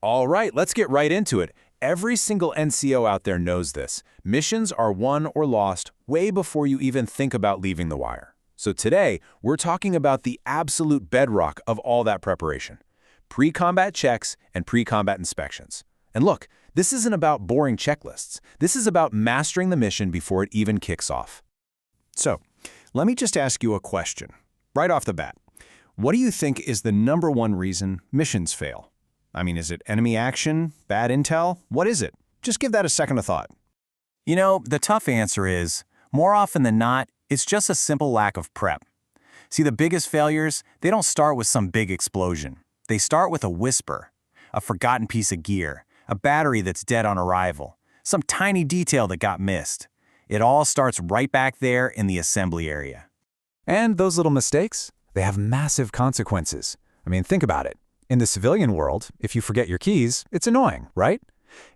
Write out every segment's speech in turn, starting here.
All right, let's get right into it. Every single NCO out there knows this. Missions are won or lost way before you even think about leaving the wire. So today, we're talking about the absolute bedrock of all that preparation. Pre-combat checks and pre-combat inspections. And look, this isn't about boring checklists. This is about mastering the mission before it even kicks off. So, let me just ask you a question, right off the bat. What do you think is the #1 reason missions fail? I mean, is it enemy action, bad intel? What is it? Just give that a second of thought. You know, the tough answer is, more often than not, it's just a simple lack of prep. See, the biggest failures, they don't start with some big explosion. They start with a whisper, a forgotten piece of gear, a battery that's dead on arrival, some tiny detail that got missed. It all starts right back there in the assembly area. And those little mistakes, they have massive consequences. I mean, think about it. In the civilian world, if you forget your keys, it's annoying, right?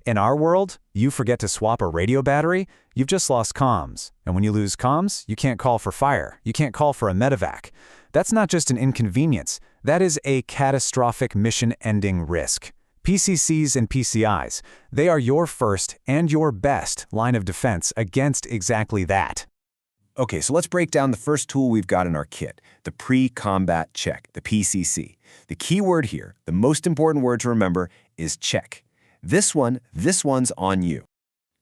In our world, you forget to swap a radio battery, you've just lost comms. And when you lose comms, you can't call for fire. You can't call for a medevac. That's not just an inconvenience. That is a catastrophic mission-ending risk. PCCs and PCIs, they are your first and your best line of defense against exactly that. Okay, so let's break down the first tool we've got in our kit, the pre-combat check, the PCC. The key word here, the most important word to remember, is check. This one's on you.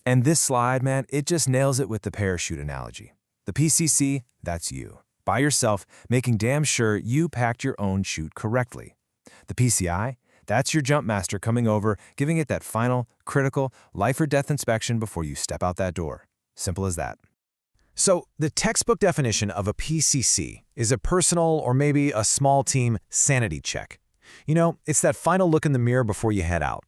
And this slide, man, it just nails it with the parachute analogy. The PCC, that's you, by yourself, making damn sure you packed your own chute correctly. The PCI, that's your jump master coming over, giving it that final, critical, life-or-death inspection before you step out that door. Simple as that. So, the textbook definition of a PCC is a personal or maybe a small team sanity check. You know, it's that final look in the mirror before you head out.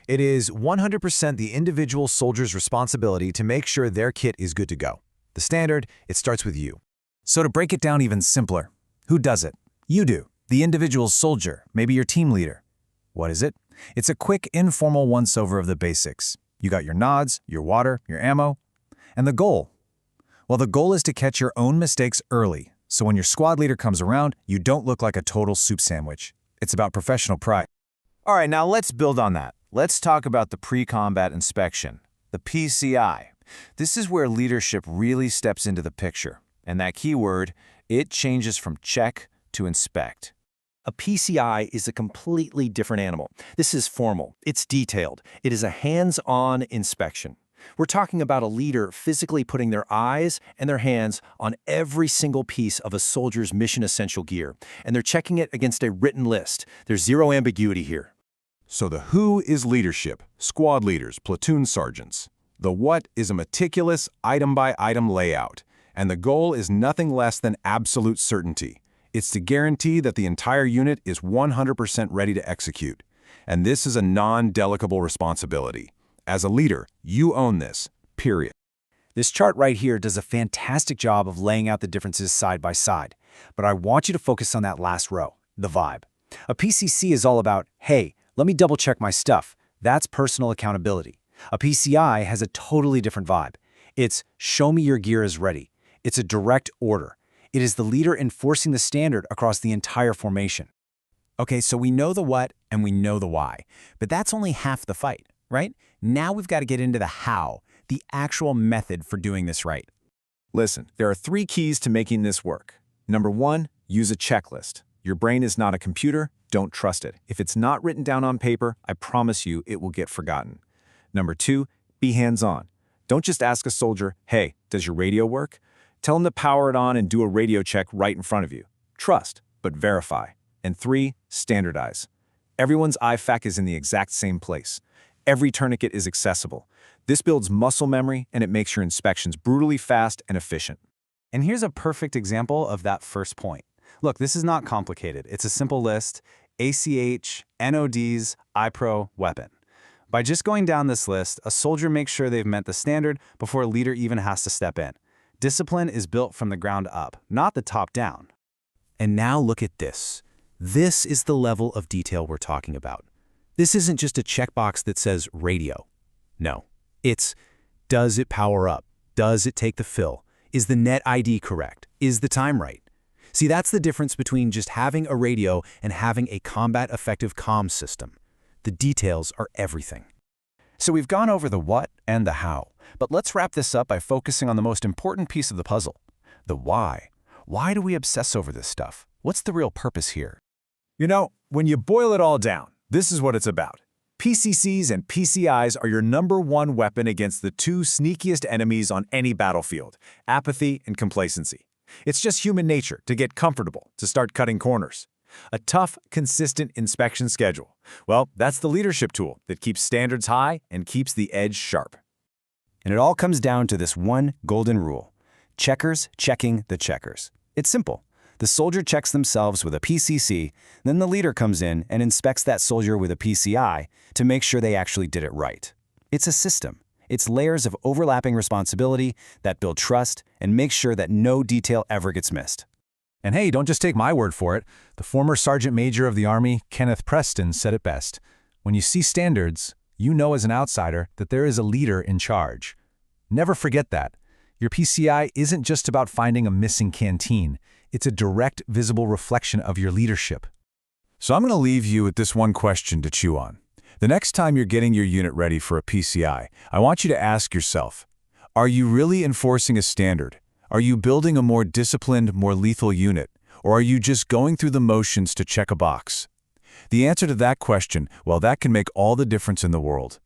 It is 100% the individual soldier's responsibility to make sure their kit is good to go. The standard, it starts with you. So to break it down even simpler, who does it? You do, the individual soldier, maybe your team leader. What is it? It's a quick, informal once-over of the basics. You got your nods, your water, your ammo, and the goal. Well, the goal is to catch your own mistakes early, so when your squad leader comes around, you don't look like a total soup sandwich. It's about professional pride. All right, now let's build on that. Let's talk about the pre-combat inspection, the PCI. This is where leadership really steps into the picture. And that keyword, it changes from check to inspect. A PCI is a completely different animal. This is formal. It's detailed. It is a hands-on inspection. We're talking about a leader physically putting their eyes and their hands on every single piece of a soldier's mission essential gear, and they're checking it against a written list. There's zero ambiguity here. So the who is leadership, squad leaders, platoon sergeants. The what is a meticulous item-by-item layout, and the goal is nothing less than absolute certainty. It's to guarantee that the entire unit is 100% ready to execute. And this is a non-delegable responsibility. As a leader, you own this, period. This chart right here does a fantastic job of laying out the differences side by side, but I want you to focus on that last row, the vibe. A PCC is all about, hey, let me double check my stuff. That's personal accountability. A PCI has a totally different vibe. It's show me your gear is ready. It's a direct order. It is the leader enforcing the standard across the entire formation. Okay, so we know the what and we know the why, but that's only half the fight, right? Now we've got to get into the how, the actual method for doing this right. Listen, there are 3 keys to making this work. Number 1, use a checklist. Your brain is not a computer, don't trust it. If it's not written down on paper, I promise you it will get forgotten. Number 2, be hands-on. Don't just ask a soldier, hey, does your radio work? Tell them to power it on and do a radio check right in front of you. Trust, but verify. And 3, standardize. Everyone's IFAC is in the exact same place. Every tourniquet is accessible. This builds muscle memory, and it makes your inspections brutally fast and efficient. And here's a perfect example of that first point. Look, this is not complicated. It's a simple list, ACH, NODs, IPRO, weapon. By just going down this list, a soldier makes sure they've met the standard before a leader even has to step in. Discipline is built from the ground up, not the top down. And now look at this. This is the level of detail we're talking about. This isn't just a checkbox that says radio. No, it's does it power up? Does it take the fill? Is the net ID correct? Is the time right? See, that's the difference between just having a radio and having a combat-effective comms system. The details are everything. So we've gone over the what and the how, but let's wrap this up by focusing on the most important piece of the puzzle, the why. Why do we obsess over this stuff? What's the real purpose here? You know, when you boil it all down, this is what it's about. PCCs and PCIs are your #1 weapon against the two sneakiest enemies on any battlefield, apathy and complacency. It's just human nature to get comfortable, to start cutting corners. A tough, consistent inspection schedule. Well, that's the leadership tool that keeps standards high and keeps the edge sharp. And it all comes down to this one golden rule. Checkers checking the checkers. It's simple. The soldier checks themselves with a PCC, then the leader comes in and inspects that soldier with a PCI to make sure they actually did it right. It's a system. It's layers of overlapping responsibility that build trust and make sure that no detail ever gets missed. And hey, don't just take my word for it. The former Sergeant Major of the Army, Kenneth Preston, said it best. When you see standards, you know as an outsider that there is a leader in charge. Never forget that. Your PCI isn't just about finding a missing canteen. It's a direct, visible reflection of your leadership. So I'm going to leave you with this one question to chew on. The next time you're getting your unit ready for a PCI, I want you to ask yourself, are you really enforcing a standard? Are you building a more disciplined, more lethal unit? Or are you just going through the motions to check a box? The answer to that question, well, that can make all the difference in the world.